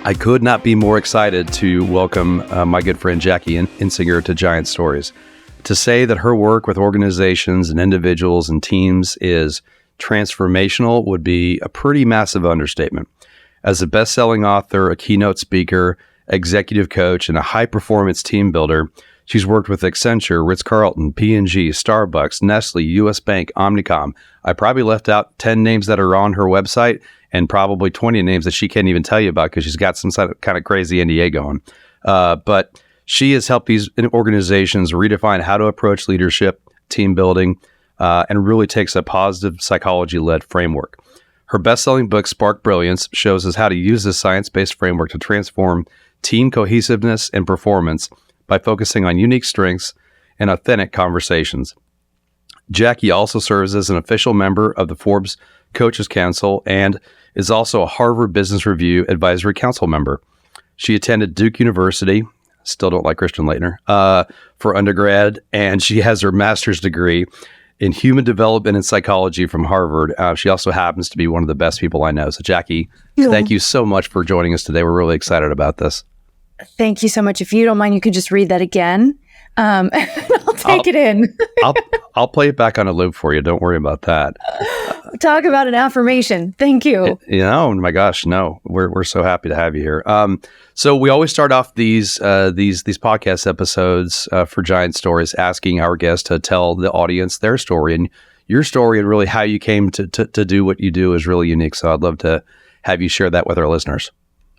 I could not be more excited to welcome my good friend Jackie Insinger to Giant Stories. To say that her work with organizations and individuals and teams is transformational would be a pretty massive understatement. As a best-selling author, a keynote speaker, executive coach, and a high-performance team builder, she's worked with Accenture, Ritz-Carlton, P&G, Starbucks, Nestle, U.S. Bank, Omnicom. I probably left out 10 names that are on her website and probably 20 names that she can't even tell you about because she's got some kind of crazy NDA going. But she has helped these organizations redefine how to approach leadership, team building, and really takes a positive psychology-led framework. Her best-selling book, Spark Brilliance, shows us how to use this science-based framework to transform team cohesiveness and performance by focusing on unique strengths and authentic conversations. Jackie also serves as an official member of the Forbes Coaches Council and is also a Harvard Business Review Advisory Council member. She attended Duke University, still don't like Christian Laettner, for undergrad, and she has her master's degree in human development and psychology from Harvard. She also happens to be one of the best people I know. So Jackie, Thank you so much for joining us today. We're really excited about this. Thank you so much. If you don't mind, you could just read that again. I'll take it in. I'll play it back on a loop for you. Don't worry about that. Talk about an affirmation. Thank you. Oh my gosh, no, we're so happy to have you here. So we always start off these podcast episodes for Giant Stories asking our guests to tell the audience their story, and your story and really how you came to do what you do is really unique. So I'd love to have you share that with our listeners.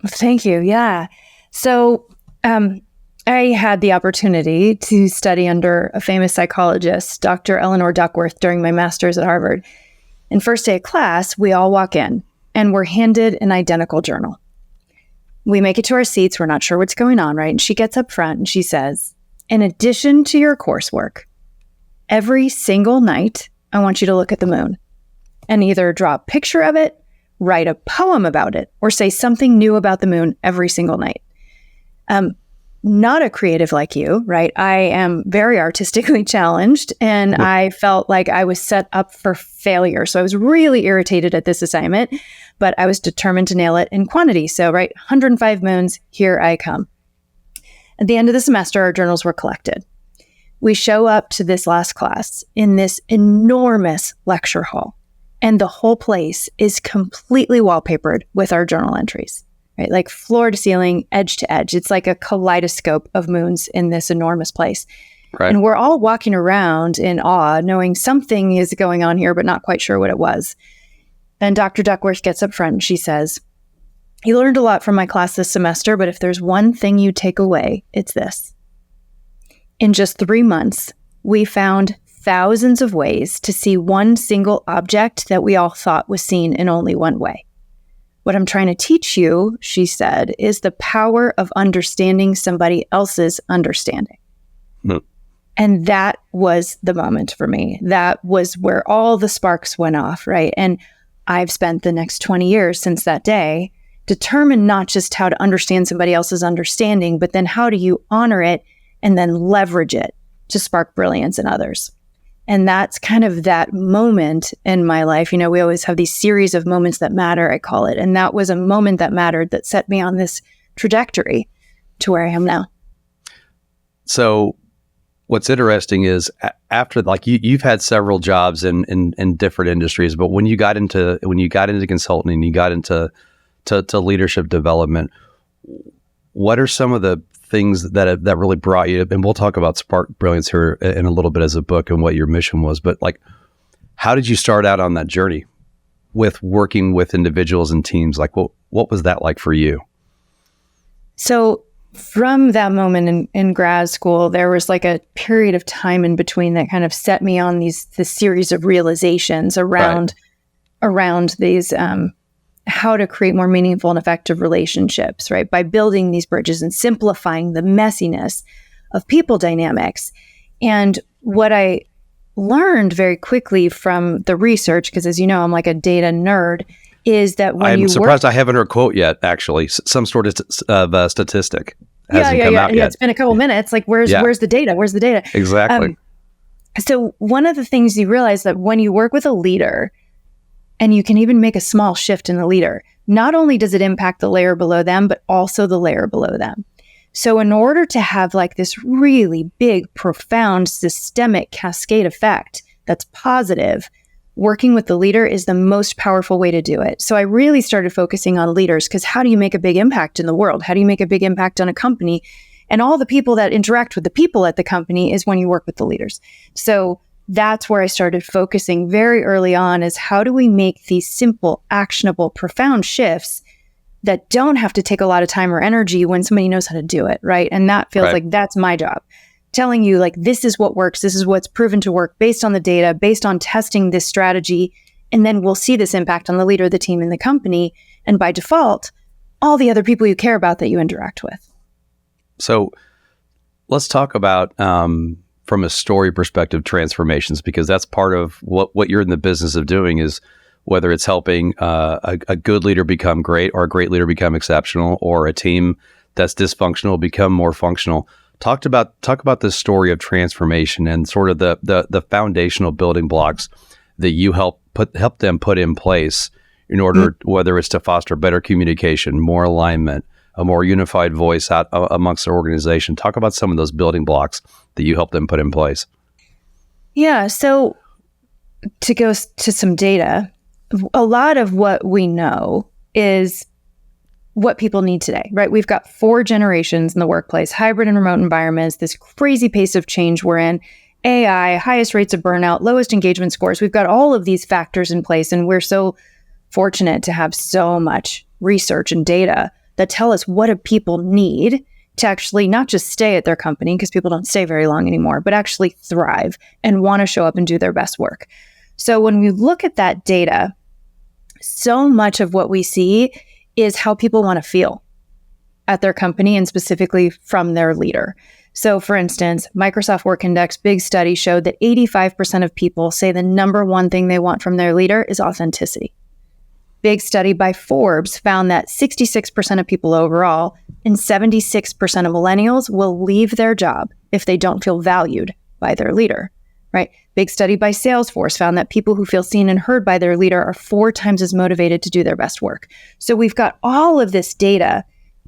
Thank you. Yeah. So I had the opportunity to study under a famous psychologist, Dr. Eleanor Duckworth, during my master's at Harvard. And first day of class, we all walk in and we're handed an identical journal. We make it to our seats. We're not sure what's going on, right? And she gets up front and she says, in addition to your coursework, every single night, I want you to look at the moon and either draw a picture of it, write a poem about it, or say something new about the moon every single night. Not a creative like you, right? I am very artistically challenged and I felt like I was set up for failure. So I was really irritated at this assignment, but I was determined to nail it in quantity. So, right, 105 moons, here I come. At the end of the semester, our journals were collected. We show up to this last class in this enormous lecture hall, and the whole place is completely wallpapered with our journal entries. Right, like floor to ceiling, edge to edge. It's like a kaleidoscope of moons in this enormous place. Right. And we're all walking around in awe, knowing something is going on here, but not quite sure what it was. Then Dr. Duckworth gets up front and she says, you learned a lot from my class this semester, but if there's one thing you take away, it's this. In just 3 months, we found thousands of ways to see one single object that we all thought was seen in only one way. What I'm trying to teach you, she said, is the power of understanding somebody else's understanding. And that was the moment for me. That was where all the sparks went off, right? And I've spent the next 20 years since that day determined not just how to understand somebody else's understanding, but then how do you honor it and then leverage it to spark brilliance in others. And that's kind of that moment in my life. You know, we always have these series of moments that matter, I call it. And that was a moment that mattered that set me on this trajectory to where I am now. So what's interesting is after, like, you've had several jobs in different industries, but when you got into consulting and you got into leadership development, what are some of the things that really brought you, and we'll talk about Spark Brilliance here in a little bit as a book and what your mission was, but like, how did you start out on that journey with working with individuals and teams? Like, what was that like for you? So from that moment in grad school, there was like a period of time in between that kind of set me on this series of realizations around these how to create more meaningful and effective relationships, right? By building these bridges and simplifying the messiness of people dynamics. And what I learned very quickly from the research, because as you know, I'm like a data nerd, is that when I'm surprised I haven't heard a quote yet, actually. Some sort of statistic hasn't come out yet. It's been a couple minutes. Like, where's the data? Where's the data? Exactly. So one of the things you realize that when you work with a leader, And you can even make a small shift in the leader. Not only does it impact the layer below them, but also the layer below them. So in order to have like this really big, profound, systemic cascade effect that's positive, working with the leader is the most powerful way to do it. So I really started focusing on leaders, because how do you make a big impact in the world? How do you make a big impact on a company? And all the people that interact with the people at the company is when you work with the leaders. So that's where I started focusing very early on, is how do we make these simple, actionable, profound shifts that don't have to take a lot of time or energy when somebody knows how to do it, right? And that feels like that's my job. Telling you like, this is what works, this is what's proven to work based on the data, based on testing this strategy, and then we'll see this impact on the leader, the team, and the company, and by default, all the other people you care about that you interact with. So let's talk about, from a story perspective, transformations, because that's part of what you're in the business of doing, is whether it's helping a good leader become great, or a great leader become exceptional, or a team that's dysfunctional become more functional. Talk about this story of transformation and sort of the foundational building blocks that you help them put in place in order, whether it's to foster better communication, more alignment, a more unified voice out amongst their organization. Talk about some of those building blocks that you help them put in place. Yeah. So to go to some data, a lot of what we know is what people need today, right? We've got 4 generations in the workplace, hybrid and remote environments, this crazy pace of change we're in, AI, highest rates of burnout, lowest engagement scores. We've got all of these factors in place, and we're so fortunate to have so much research and data that tell us what do people need to actually not just stay at their company, because people don't stay very long anymore, but actually thrive and want to show up and do their best work. So when we look at that data, so much of what we see is how people want to feel at their company, and specifically from their leader. So for instance, Microsoft Work Index big study showed that 85% of people say the number one thing they want from their leader is authenticity. Big study by Forbes found that 66% of people overall and 76% of millennials will leave their job if they don't feel valued by their leader, right? Big study by Salesforce found that people who feel seen and heard by their leader are 4 times as motivated to do their best work. So we've got all of this data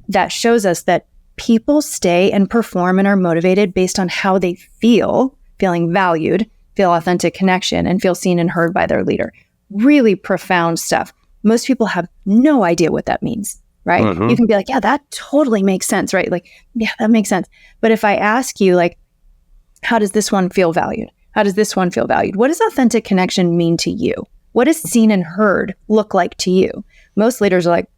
that shows us that people stay and perform and are motivated based on how they feel, feeling valued, feel authentic connection, and feel seen and heard by their leader. Really profound stuff. Most people have no idea what that means, right? Mm-hmm. You can be like, yeah, that totally makes sense, right? Like, yeah, that makes sense. But if I ask you, like, how does this one feel valued? How does this one feel valued? What does authentic connection mean to you? What does seen and heard look like to you? Most leaders are like,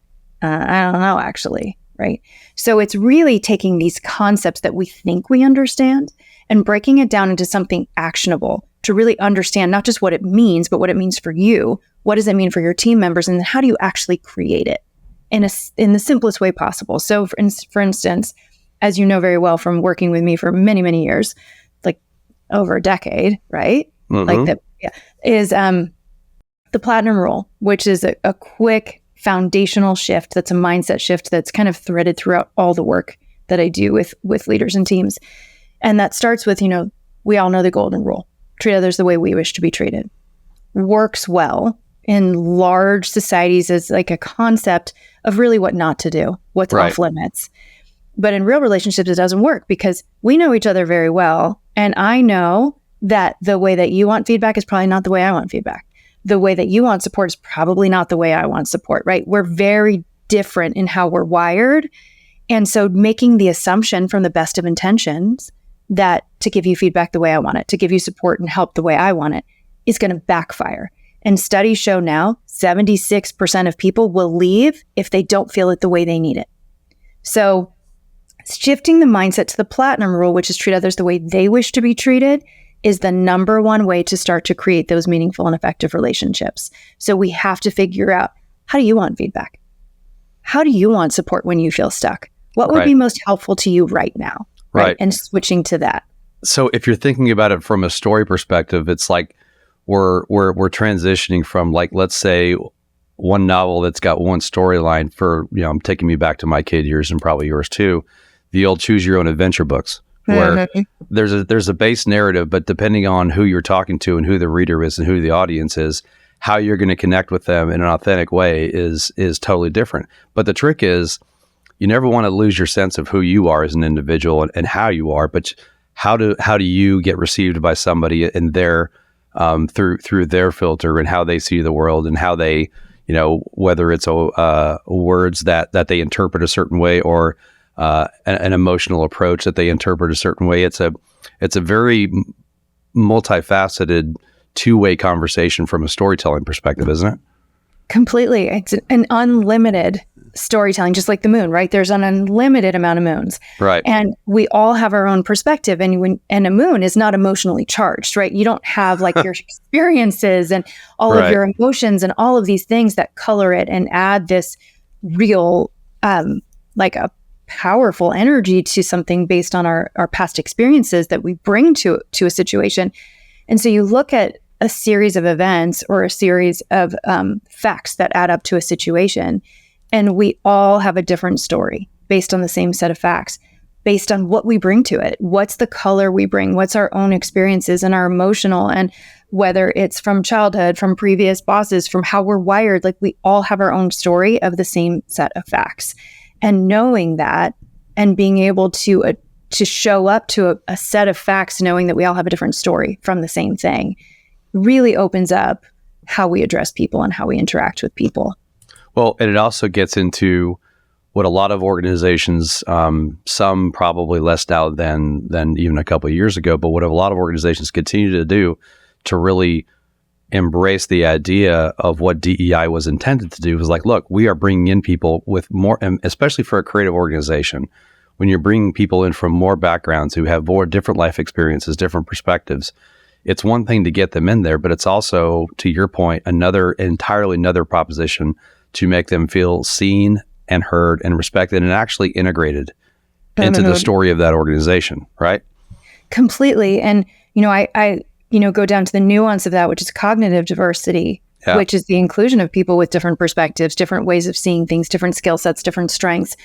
I don't know, actually, right? So it's really taking these concepts that we think we understand and breaking it down into something actionable to really understand not just what it means, but what it means for you. What does it mean for your team members? And how do you actually create it in the simplest way possible? So for instance, as you know very well from working with me for many, many years, like over a decade, right? Mm-hmm. Like that is the platinum rule, which is a quick foundational shift. That's a mindset shift that's kind of threaded throughout all the work that I do with leaders and teams. And that starts with, we all know the golden rule. Treat others the way we wish to be treated. Works well in large societies as like a concept of really what not to do, what's off limits. But in real relationships, it doesn't work because we know each other very well. And I know that the way that you want feedback is probably not the way I want feedback. The way that you want support is probably not the way I want support, right? We're very different in how we're wired. And so making the assumption from the best of intentions that to give you feedback the way I want it, to give you support and help the way I want it, is going to backfire. And studies show now 76% of people will leave if they don't feel it the way they need it. So shifting the mindset to the platinum rule, which is treat others the way they wish to be treated, is the number one way to start to create those meaningful and effective relationships. So we have to figure out, how do you want feedback? How do you want support when you feel stuck? What would be most helpful to you right now? Right. And switching to that. So if you're thinking about it from a story perspective, it's like we're transitioning from, like, let's say one novel that's got one storyline for, I'm taking me back to my kid years and probably yours too, the old choose your own adventure books, where there's a base narrative, but depending on who you're talking to and who the reader is and who the audience is, how you're going to connect with them in an authentic way is totally different. But the trick is, you never want to lose your sense of who you are as an individual and how you are, but how do you get received by somebody in their through their filter and how they see the world and how they, whether it's words that they interpret a certain way or an emotional approach that they interpret a certain way. It's a very multifaceted two-way conversation from a storytelling perspective, isn't it? Completely. It's an unlimited storytelling, just like the moon, right? There's an unlimited amount of moons. Right. And we all have our own perspective. And a moon is not emotionally charged, right? You don't have like your experiences and all of your emotions and all of these things that color it and add this real, like a powerful energy to something based on our past experiences that we bring to a situation. And so you look at a series of events or a series of facts that add up to a situation, and we all have a different story based on the same set of facts, based on what we bring to it. What's the color we bring? What's our own experiences and our emotional, and whether it's from childhood, from previous bosses, from how we're wired, like we all have our own story of the same set of facts. And knowing that and being able to show up to a set of facts, knowing that we all have a different story from the same thing, really opens up how we address people and how we interact with people. Well, and it also gets into what a lot of organizations, some probably less now than even a couple of years ago, but what a lot of organizations continue to do to really embrace the idea of what DEI was intended to do was like, look, we are bringing in people with more, and especially for a creative organization, when you're bringing people in from more backgrounds who have more different life experiences, different perspectives, it's one thing to get them in there, but it's also, to your point, entirely another proposition to make them feel seen and heard and respected and actually integrated into the story of that organization, right? Completely. And, I go down to the nuance of that, which is cognitive diversity, which is the inclusion of people with different perspectives, different ways of seeing things, different skill sets, different strengths,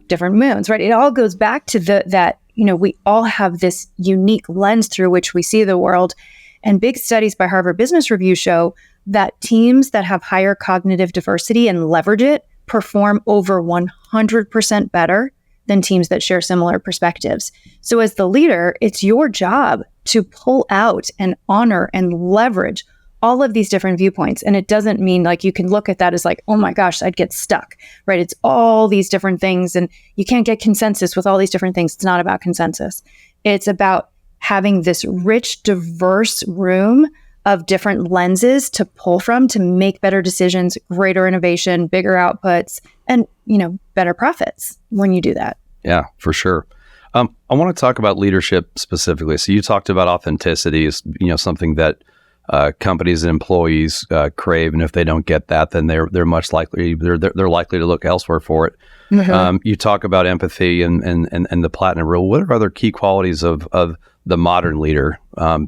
different moons, right? It all goes back to that, we all have this unique lens through which we see the world. And big studies by Harvard Business Review show that teams that have higher cognitive diversity and leverage it perform over 100% better than teams that share similar perspectives. So as the leader, it's your job to pull out and honor and leverage all of these different viewpoints. And it doesn't mean like you can look at that as like, oh my gosh, I'd get stuck, right? It's all these different things and you can't get consensus with all these different things. It's not about consensus. It's about having this rich, diverse room of different lenses to pull from to make better decisions, greater innovation, bigger outputs, and, better profits when you do that. Yeah, for sure. I want to talk about leadership specifically. So you talked about authenticity is, something that companies and employees crave, and if they don't get that, then they're likely to look elsewhere for it. Mm-hmm. You talk about empathy and the platinum rule. What are other key qualities of the modern leader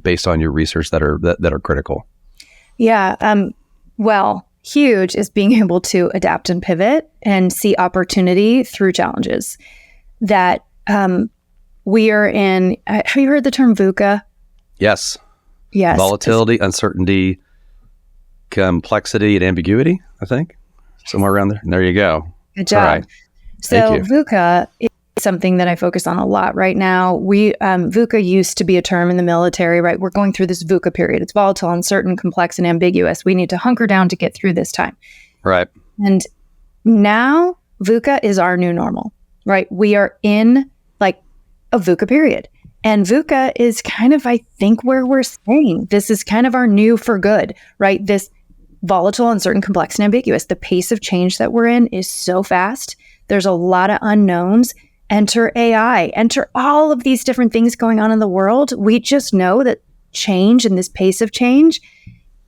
based on your research that are critical? Yeah, well, huge is being able to adapt and pivot and see opportunity through challenges. That we are in. Have you heard the term VUCA? Yes. Yes. Volatility, uncertainty, complexity, and ambiguity, I think. Somewhere around there. And there you go. Good job. All right. So VUCA is something that I focus on a lot right now. VUCA used to be a term in the military, right? We're going through this VUCA period. It's volatile, uncertain, complex, and ambiguous. We need to hunker down to get through this time. Right. And now VUCA is our new normal, right? We are in like a VUCA period. And VUCA is kind of, I think, where we're saying this is kind of our new for good, right? This volatile, uncertain, complex, and ambiguous. The pace of change that we're in is so fast. There's a lot of unknowns. Enter AI, enter all of these different things going on in the world. We just know that change and this pace of change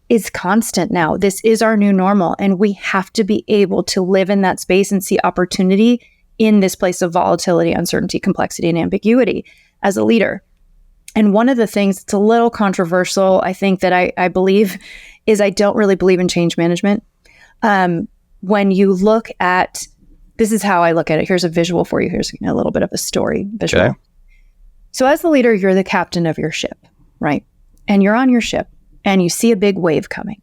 is constant now. This is our new normal. And we have to be able to live in that space and see opportunity in this place of volatility, uncertainty, complexity, and ambiguity as a leader. And one of the things that's a little controversial, I think that I believe, is I don't really believe in change management. When you look at, this is how I look at it. Here's a visual for you. Here's a little bit of a story visual. Okay. So as the leader, you're the captain of your ship, right? And you're on your ship and you see a big wave coming.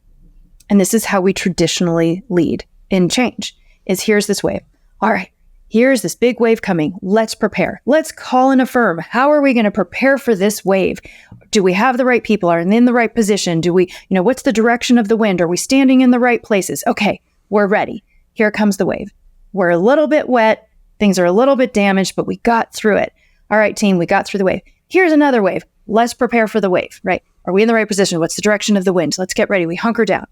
And this is how we traditionally lead in change, is here's this wave. All right, here's this big wave coming. Let's prepare. Let's call and affirm. How are we going to prepare for this wave? Do we have the right people? Are they in the right position? Do we, what's the direction of the wind? Are we standing in the right places? Okay, we're ready. Here comes the wave. We're a little bit wet. Things are a little bit damaged, but we got through it. All right, team, we got through the wave. Here's another wave. Let's prepare for the wave, right? Are we in the right position? What's the direction of the wind? Let's get ready. We hunker down.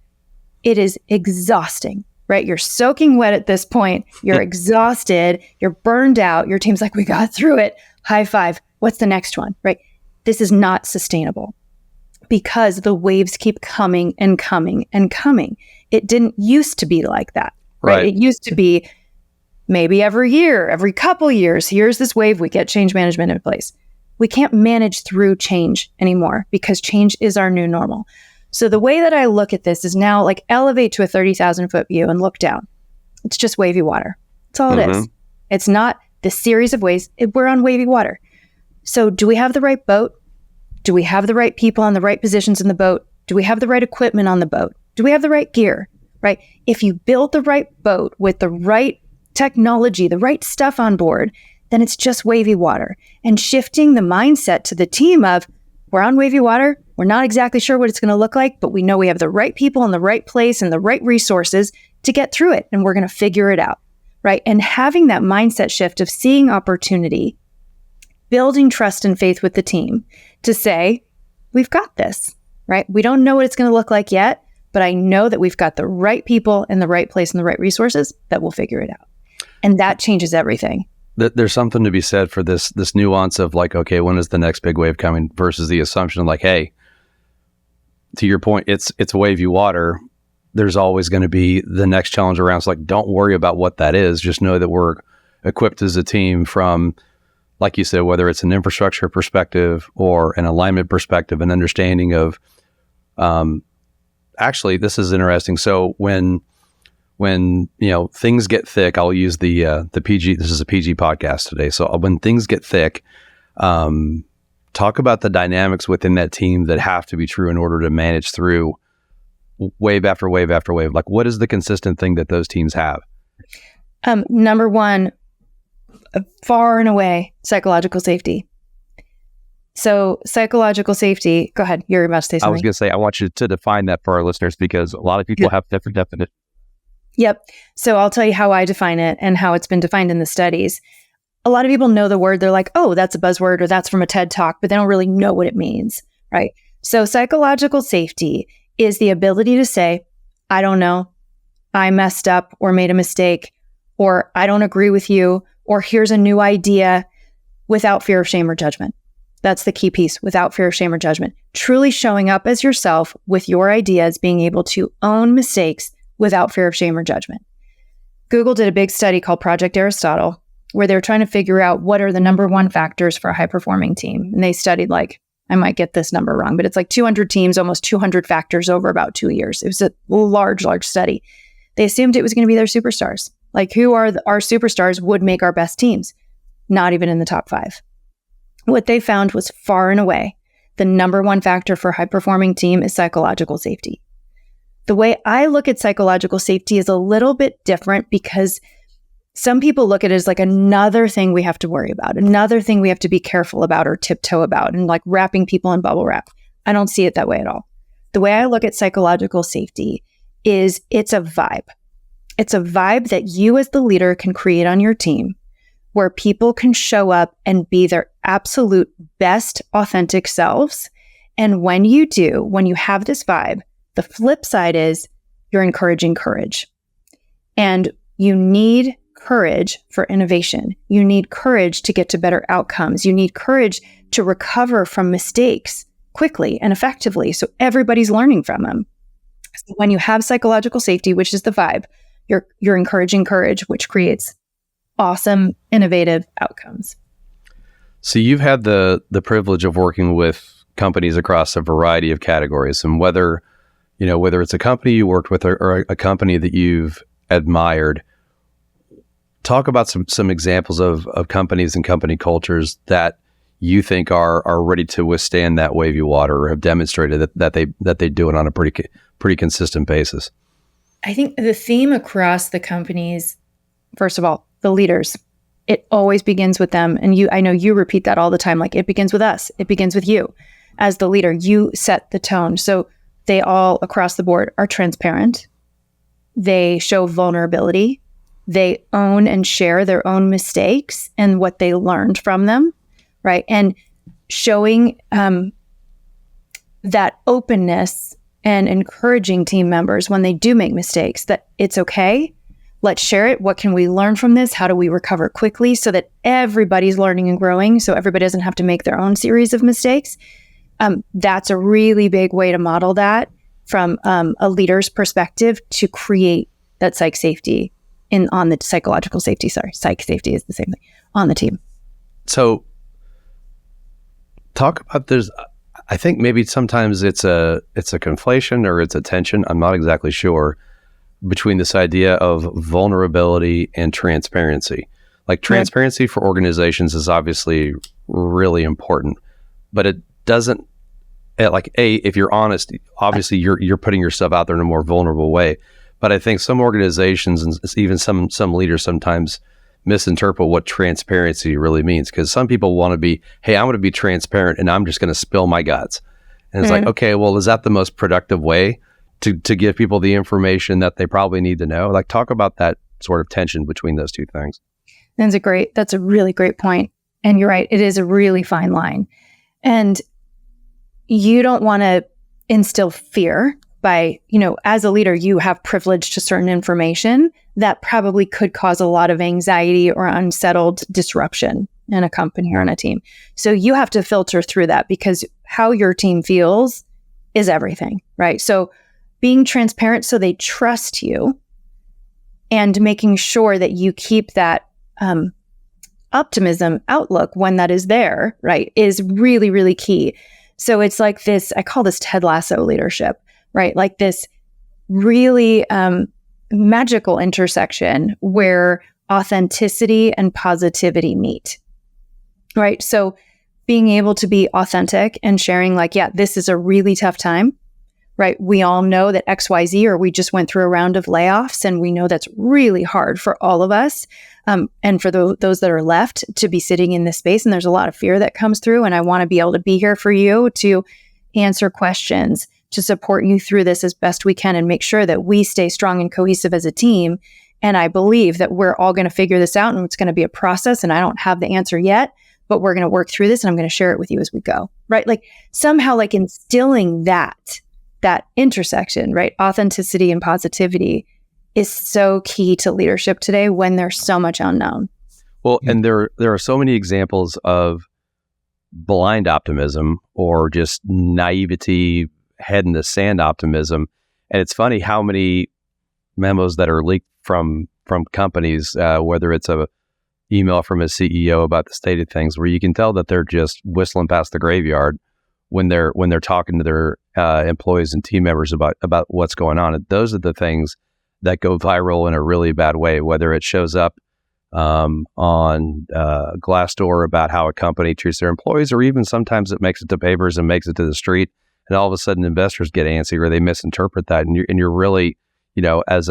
It is exhausting, right? You're soaking wet at this point. You're exhausted. You're burned out. Your team's like, we got through it. High five. What's the next one, right? This is not sustainable because the waves keep coming and coming and coming. It didn't used to be like that, right? It used to be maybe every year, every couple years, here's this wave, we get change management in place. We can't manage through change anymore because change is our new normal. So the way that I look at this is now like elevate to a 30,000 foot view and look down. It's just wavy water. That's all it is. It's not the series of waves. We're on wavy water. So do we have the right boat? Do we have the right people on the right positions in the boat? Do we have the right equipment on the boat? Do we have the right gear, right? If you build the right boat with the right technology, the right stuff on board, then it's just wavy water. And shifting the mindset to the team of, we're on wavy water, we're not exactly sure what it's going to look like, but we know we have the right people in the right place and the right resources to get through it, and we're going to figure it out, right? And having that mindset shift of seeing opportunity, building trust and faith with the team to say, we've got this, right? We don't know what it's going to look like yet, but I know that we've got the right people in the right place and the right resources that will figure it out. And that changes everything. There's something to be said for this nuance of like, okay, when is the next big wave coming versus the assumption of like, hey, to your point, it's wavy water. There's always going to be the next challenge around. So like, don't worry about what that is. Just know that we're equipped as a team from, like you said, whether it's an infrastructure perspective or an alignment perspective, an understanding of, actually, this is interesting. So when things get thick, I'll use the PG. This is a PG podcast today. So when things get thick, talk about the dynamics within that team that have to be true in order to manage through wave after wave after wave. Like, what is the consistent thing that those teams have? Number one, far and away, psychological safety. So psychological safety. Go ahead. You're about to say something. I was going to say, I want you to define that for our listeners because a lot of people have different definitions. Yep. So I'll tell you how I define it and how it's been defined in the studies. A lot of people know the word. They're like, oh, that's a buzzword or that's from a TED Talk, but they don't really know what it means, right? So psychological safety is the ability to say, I don't know, I messed up or made a mistake, or I don't agree with you, or here's a new idea without fear of shame or judgment. That's the key piece, without fear of shame or judgment. Truly showing up as yourself with your ideas, being able to own mistakes without fear of shame or judgment. Google did a big study called Project Aristotle, where they were trying to figure out what are the number one factors for a high-performing team. And they studied I might get this number wrong, but it's like 200 teams, almost 200 factors over about 2 years. It was a large study. They assumed it was going to be their superstars. Like, who are our superstars would make our best teams? Not even in the top 5. What they found was far and away the number one factor for a high-performing team is psychological safety. The way I look at psychological safety is a little bit different because some people look at it as like another thing we have to worry about, another thing we have to be careful about or tiptoe about, and like wrapping people in bubble wrap. I don't see it that way at all. The way I look at psychological safety is it's a vibe. It's a vibe that you as the leader can create on your team where people can show up and be their absolute best authentic selves. And when you do, when you have this vibe, the flip side is you're encouraging courage. And you need courage for innovation. You need courage to get to better outcomes. You need courage to recover from mistakes quickly and effectively so everybody's learning from them. So when you have psychological safety, which is the vibe, you're encouraging courage, which creates awesome, innovative outcomes. So you've had the privilege of working with companies across a variety of categories, and whether it's a company you worked with or a company that you've admired, talk about some examples of companies and company cultures that you think are ready to withstand that wavy water, or have demonstrated that they do it on a pretty consistent basis? I think the theme across the companies, first of all, the leaders, it always begins with them. And I know you repeat that all the time. Like, it begins with us. It begins with you. As the leader, you set the tone. So they all across the board are transparent. They show vulnerability. They own and share their own mistakes and what they learned from them, right? And showing that openness and encouraging team members when they do make mistakes, that it's okay. Let's share it. What can we learn from this? How do we recover quickly so that everybody's learning and growing, so everybody doesn't have to make their own series of mistakes? That's a really big way to model that from a leader's perspective, to create that psych safety on the psychological safety. Sorry, psych safety is the same thing on the team. So talk about this. I think maybe sometimes it's a conflation, or it's a tension, I'm not exactly sure, between this idea of vulnerability and transparency. Like, transparency for organizations is obviously really important, but it doesn't, like, if you're honest, obviously you're putting yourself out there in a more vulnerable way. But I think some organizations and even some leaders sometimes misinterpret what transparency really means, because some people want to be, hey, I'm going to be transparent and I'm just going to spill my guts. And it's like, okay, well, is that the most productive way to give people the information that they probably need to know? Like, talk about that sort of tension between those two things. That's a really great point. And you're right, it is a really fine line. And you don't want to instill fear by, as a leader, you have privilege to certain information that probably could cause a lot of anxiety or unsettled disruption in a company or in a team. So you have to filter through that, because how your team feels is everything, right? So being transparent so they trust you, and making sure that you keep that optimism outlook when that is there, right, is really, really key. So it's like this, I call this Ted Lasso leadership, right? Like this really magical intersection where authenticity and positivity meet, right? So being able to be authentic and sharing, like, yeah, this is a really tough time, right? We all know that XYZ, or we just went through a round of layoffs, and we know that's really hard for all of us. And for those that are left to be sitting in this space, and there's a lot of fear that comes through, and I want to be able to be here for you to answer questions, to support you through this as best we can, and make sure that we stay strong and cohesive as a team. And I believe that we're all going to figure this out, and it's going to be a process, and I don't have the answer yet, but we're going to work through this, and I'm going to share it with you as we go, right? Like, somehow, like, instilling that intersection, right? Authenticity and positivity is so key to leadership today when there's so much unknown. Well, and there are so many examples of blind optimism, or just naivety, head in the sand optimism. And it's funny how many memos that are leaked from companies, whether it's a email from a CEO about the state of things, where you can tell that they're just whistling past the graveyard when they're talking to their employees and team members about what's going on. And those are the things that go viral in a really bad way, whether it shows up on Glassdoor about how a company treats their employees, or even sometimes it makes it to papers and makes it to the street, and all of a sudden investors get antsy, or they misinterpret that, and you're really, as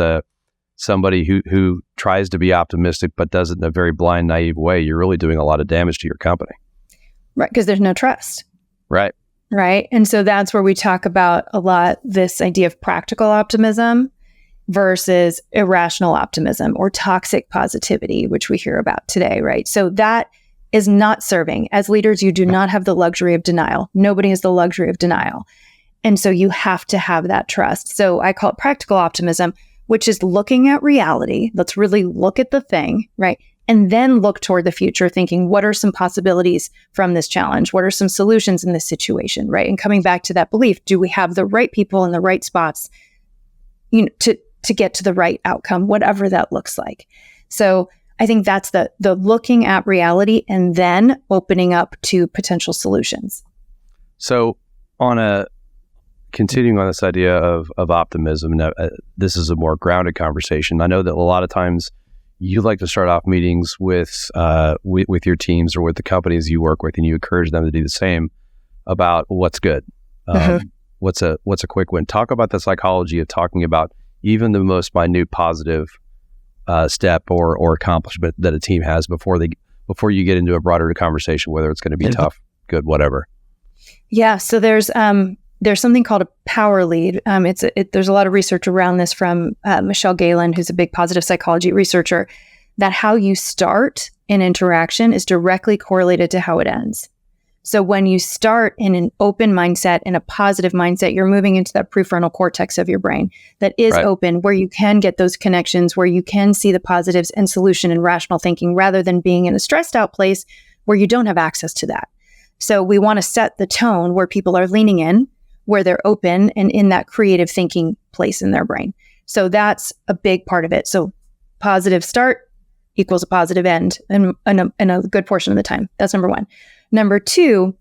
somebody who tries to be optimistic but does it in a very blind, naive way, you're really doing a lot of damage to your company. Right, because there's no trust. Right. Right. And so that's where we talk about a lot this idea of practical optimism versus irrational optimism, or toxic positivity, which we hear about today, right? So that is not serving. As leaders, you do not have the luxury of denial. Nobody has the luxury of denial. And so you have to have that trust. So I call it practical optimism, which is looking at reality. Let's really look at the thing, right? And then look toward the future, thinking, what are some possibilities from this challenge? What are some solutions in this situation, right? And coming back to that belief, do we have the right people in the right spots, to get to the right outcome, whatever that looks like? So I think that's the looking at reality and then opening up to potential solutions. So continuing on this idea of optimism, this is a more grounded conversation. I know that a lot of times you like to start off meetings with your teams or with the companies you work with, and you encourage them to do the same about what's good. What's a quick win? Talk about the psychology of talking about even the most minute positive step or accomplishment that a team has before you get into a broader conversation, whether it's going to be tough, good, whatever. Yeah. So there's something called a power lead. There's a lot of research around this from Michelle Galen, who's a big positive psychology researcher, that how you start an interaction is directly correlated to how it ends. So when you start in an open mindset, in a positive mindset, you're moving into that prefrontal cortex of your brain that is open, where you can get those connections, where you can see the positives and solution and rational thinking, rather than being in a stressed out place where you don't have access to that. So we want to set the tone where people are leaning in, where they're open and in that creative thinking place in their brain. So that's a big part of it. So positive start equals a positive end in a good portion of the time. That's number one. Number two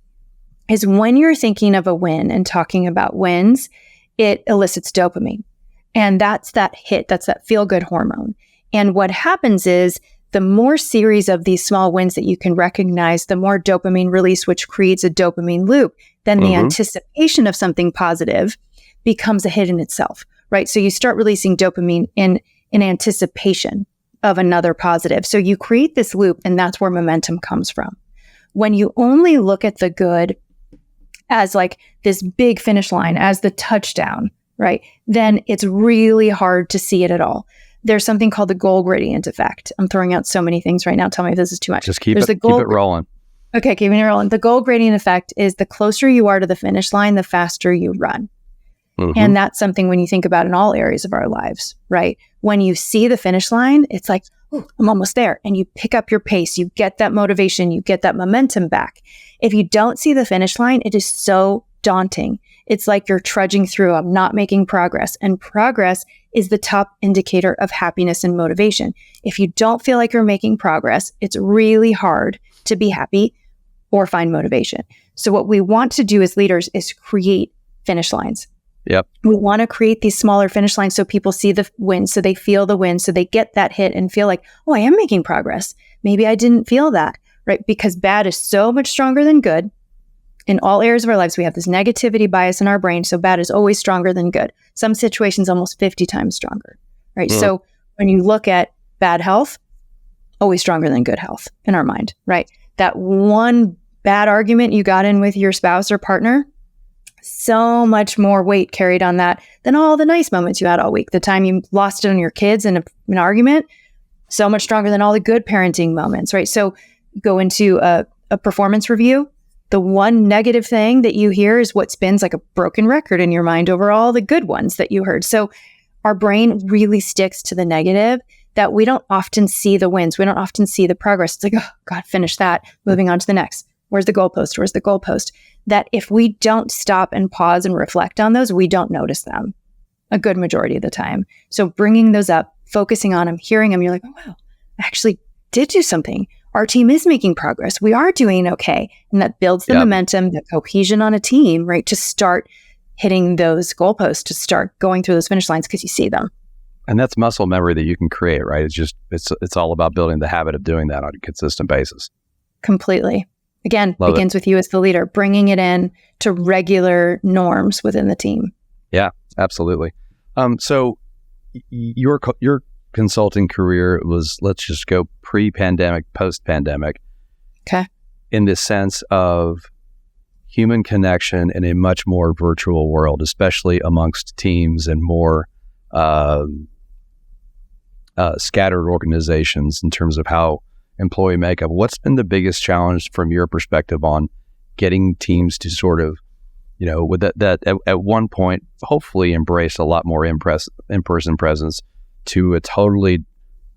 is when you're thinking of a win and talking about wins, it elicits dopamine. And that's that hit, that's that feel-good hormone. And what happens is the more series of these small wins that you can recognize, the more dopamine release, which creates a dopamine loop. Then the anticipation of something positive becomes a hit in itself, right? So you start releasing dopamine in anticipation of another positive. So you create this loop, and that's where momentum comes from. When you only look at the good as like this big finish line, as the touchdown, right? Then it's really hard to see it at all. There's something called the goal gradient effect. I'm throwing out so many things right now. Tell me if this is too much. Just keep it rolling. Okay, keeping it rolling. The goal gradient effect is the closer you are to the finish line, the faster you run. And that's something when you think about in all areas of our lives, right? When you see the finish line, it's like, oh, I'm almost there. And you pick up your pace, you get that motivation, you get that momentum back. If you don't see the finish line, it is so daunting. It's like you're trudging through, I'm not making progress. And progress is the top indicator of happiness and motivation. If you don't feel like you're making progress, it's really hard to be happy or find motivation. So what we want to do as leaders is create finish lines. Yep. We want to create these smaller finish lines so people see the win, so they feel the win, so they get that hit and feel like, oh, I am making progress. Maybe I didn't feel that, right? Because bad is so much stronger than good. In all areas of our lives, we have this negativity bias in our brain, so bad is always stronger than good. Some situations almost 50 times stronger, right? So when you look at bad health, always stronger than good health in our mind, right? That one bad argument you got in with your spouse or partner, so much more weight carried on that than all the nice moments you had all week. The time you lost it on your kids in an argument, so much stronger than all the good parenting moments, right? So go into a performance review. The one negative thing that you hear is what spins like a broken record in your mind over all the good ones that you heard. So our brain really sticks to the negative, that we don't often see the wins. We don't often see the progress. It's like, oh God, finish that. Moving on to the next. Where's the goalpost? Where's the goalpost? That if we don't stop and pause and reflect on those, we don't notice them a good majority of the time. So bringing those up, focusing on them, hearing them, you're like, oh, wow, I actually did do something. Our team is making progress. We are doing okay. And that builds the momentum, the cohesion on a team, right? To start hitting those goalposts, to start going through those finish lines because you see them. And that's muscle memory that you can create, right? It's all about building the habit of doing that on a consistent basis. Completely. Again, begins with you as the leader, bringing it in to regular norms within the team. Yeah, absolutely. So your consulting career was, let's just go pre-pandemic, post-pandemic. Okay. In the sense of human connection in a much more virtual world, especially amongst teams and more scattered organizations in terms of how employee makeup. What's been the biggest challenge from your perspective on getting teams to sort of, with that at one point, hopefully embrace a lot more in-person presence to a totally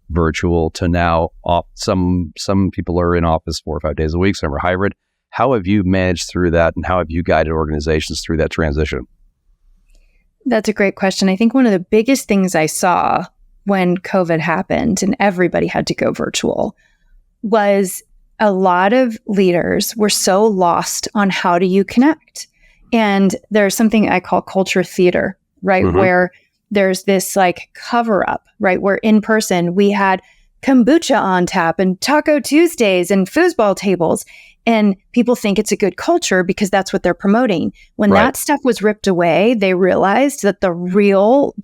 virtual to now some people are in office 4 or 5 days a week, some are hybrid. How have you managed through that, and how have you guided organizations through that transition? That's a great question. I think one of the biggest things I saw when COVID happened and everybody had to go virtual was a lot of leaders were so lost on how do you connect. And there's something I call culture theater, right? Where there's this like cover up, right? Where in person we had kombucha on tap and Taco Tuesdays and foosball tables. And people think it's a good culture because that's what they're promoting. When that stuff was ripped away, they realized that the real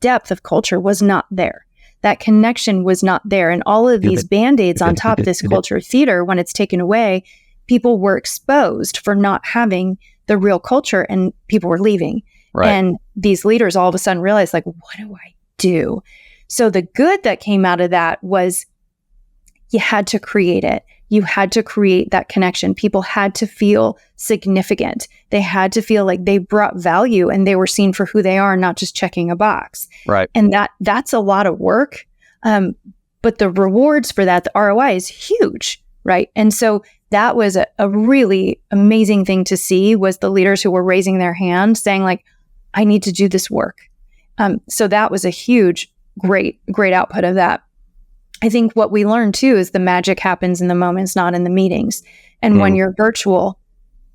depth of culture was not there. That connection was not there. And all of these Band-Aids on top of this culture theater, when it's taken away, people were exposed for not having the real culture and people were leaving. Right. And these leaders all of a sudden realized, like, what do I do? So the good that came out of that was you had to create it. You had to create that connection. People had to feel significant. They had to feel like they brought value and they were seen for who they are, not just checking a box. Right. And that's a lot of work. But the rewards for that, the ROI is huge. Right. And so that was a really amazing thing to see, was the leaders who were raising their hand saying, like, I need to do this work. So that was a huge, great output of that. I think what we learned too is the magic happens in the moments, not in the meetings. And when you're virtual,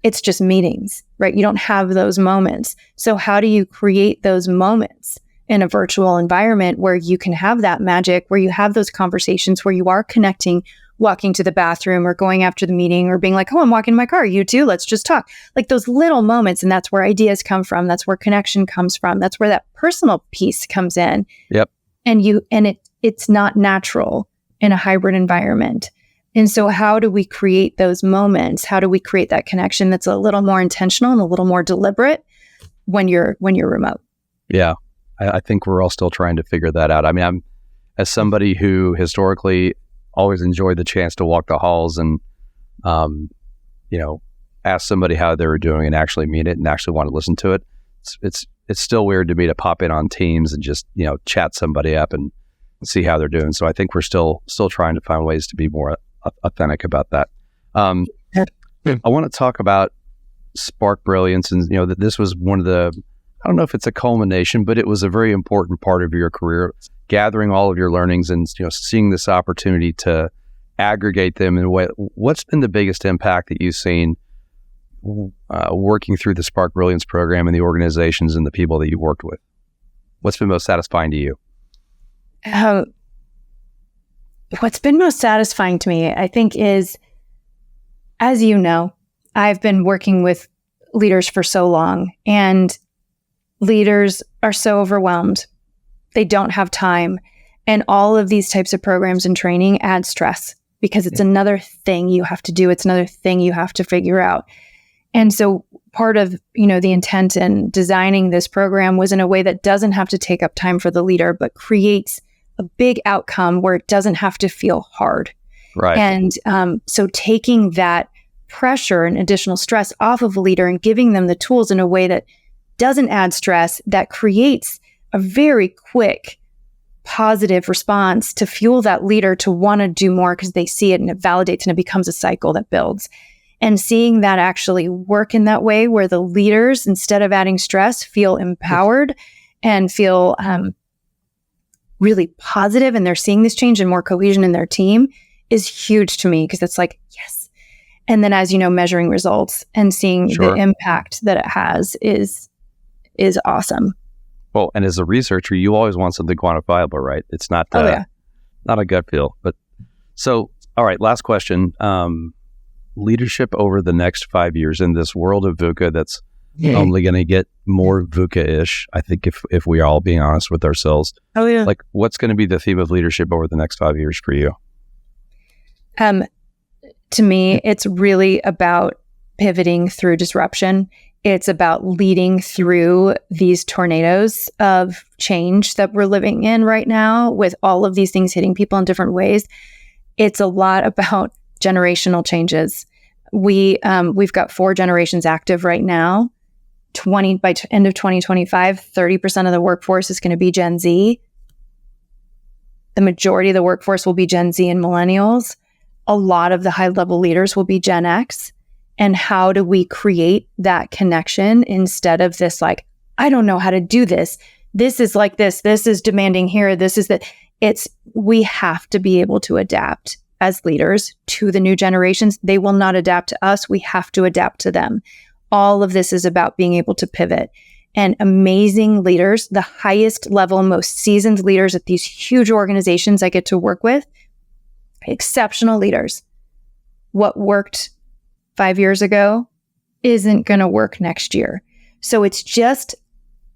it's just meetings, right? You don't have those moments. So how do you create those moments in a virtual environment where you can have that magic, where you have those conversations, where you are connecting, walking to the bathroom or going after the meeting or being like, oh, I'm walking in my car. You too. Let's just talk. Like those little moments. And that's where ideas come from. That's where connection comes from. That's where that personal piece comes in. Yep. And it's not natural in a hybrid environment. And so how do we create those moments? How do we create that connection that's a little more intentional and a little more deliberate when you're remote? Yeah. I think we're all still trying to figure that out. I mean, I'm, as somebody who historically always enjoyed the chance to walk the halls and, ask somebody how they were doing and actually mean it and actually want to listen to it. It's still weird to me to pop in on Teams and just, chat somebody up and see how they're doing. So I think we're still trying to find ways to be more authentic about that. I want to talk about Spark Brilliance, and that this was one of the, I don't know if it's a culmination, but it was a very important part of your career, gathering all of your learnings and seeing this opportunity to aggregate them in a way. What's been the biggest impact that you've seen working through the Spark Brilliance program and the organizations and the people that you worked with? What's been most satisfying to you? What's been most satisfying to me, I think, is, as you know, I've been working with leaders for so long, and leaders are so overwhelmed. They don't have time. And all of these types of programs and training add stress because it's another thing you have to do. It's another thing you have to figure out. And so part of, the intent in designing this program was in a way that doesn't have to take up time for the leader, but creates a big outcome where it doesn't have to feel hard. Right. And so taking that pressure and additional stress off of a leader and giving them the tools in a way that doesn't add stress, that creates a very quick, positive response to fuel that leader to want to do more because they see it and it validates and it becomes a cycle that builds. And seeing that actually work in that way where the leaders, instead of adding stress, feel empowered and feel really positive, and they're seeing this change and more cohesion in their team is huge to me, because it's like, yes. And then, as you know, measuring results and seeing the impact that it has is awesome. Well, and as a researcher, you always want something quantifiable, right? It's not not a gut feel. But so, all right, last question. Leadership over the next 5 years in this world of VUCA that's only going to get more VUCA-ish, I think, if we are all being honest with ourselves. Oh, yeah. Like, what's going to be the theme of leadership over the next 5 years for you? To me, it's really about pivoting through disruption. It's about leading through these tornadoes of change that we're living in right now, with all of these things hitting people in different ways. It's a lot about generational changes. We've got 4 generations active right now. By end of 2025, 30% of the workforce is going to be Gen Z. The majority of the workforce will be Gen Z and millennials. A lot of the high-level leaders will be Gen X. And how do we create that connection instead of this, like, I don't know how to do this. This is like this. This is demanding here. This is that. We have to be able to adapt as leaders to the new generations. They will not adapt to us. We have to adapt to them. All of this is about being able to pivot. and amazing leaders, the highest level, most seasoned leaders at these huge organizations I get to work with, exceptional leaders. What worked 5 years ago isn't going to work next year. So it's just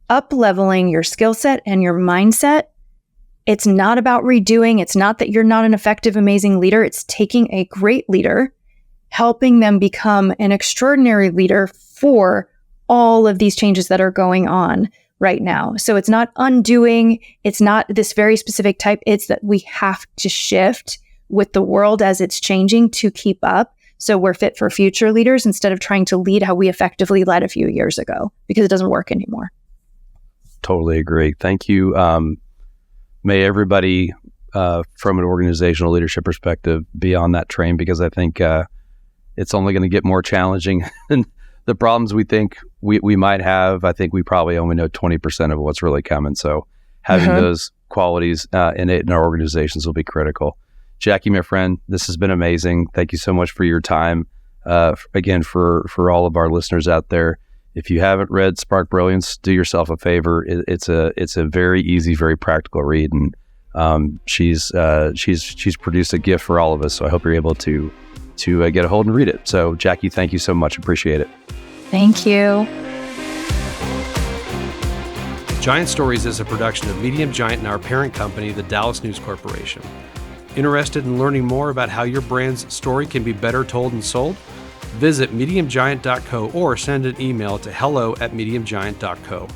up-leveling your skill set and your mindset. It's not about redoing. It's not that you're not an effective, amazing leader. It's taking a great leader, helping them become an extraordinary leader for all of these changes that are going on right now. So it's not undoing. It's not this very specific type. It's that we have to shift with the world as it's changing to keep up. So we're fit for future leaders instead of trying to lead how we effectively led a few years ago, because it doesn't work anymore. Totally agree. Thank you. May everybody, from an organizational leadership perspective, be on that train, because I think it's only going to get more challenging. And the problems we think we might have, I think we probably only know 20% of what's really coming. So having those qualities innate in our organizations will be critical. Jackie, my friend, this has been amazing. Thank you so much for your time. Again, for all of our listeners out there, if you haven't read Spark Brilliance, do yourself a favor. It's a very easy, very practical read, and she's produced a gift for all of us. So I hope you're able to get a hold and read it. So Jackie, thank you so much. Appreciate it. Thank you. Giant Stories is a production of Medium Giant and our parent company, the Dallas News Corporation. Interested in learning more about how your brand's story can be better told and sold? Visit mediumgiant.co or send an email to hello@mediumgiant.co.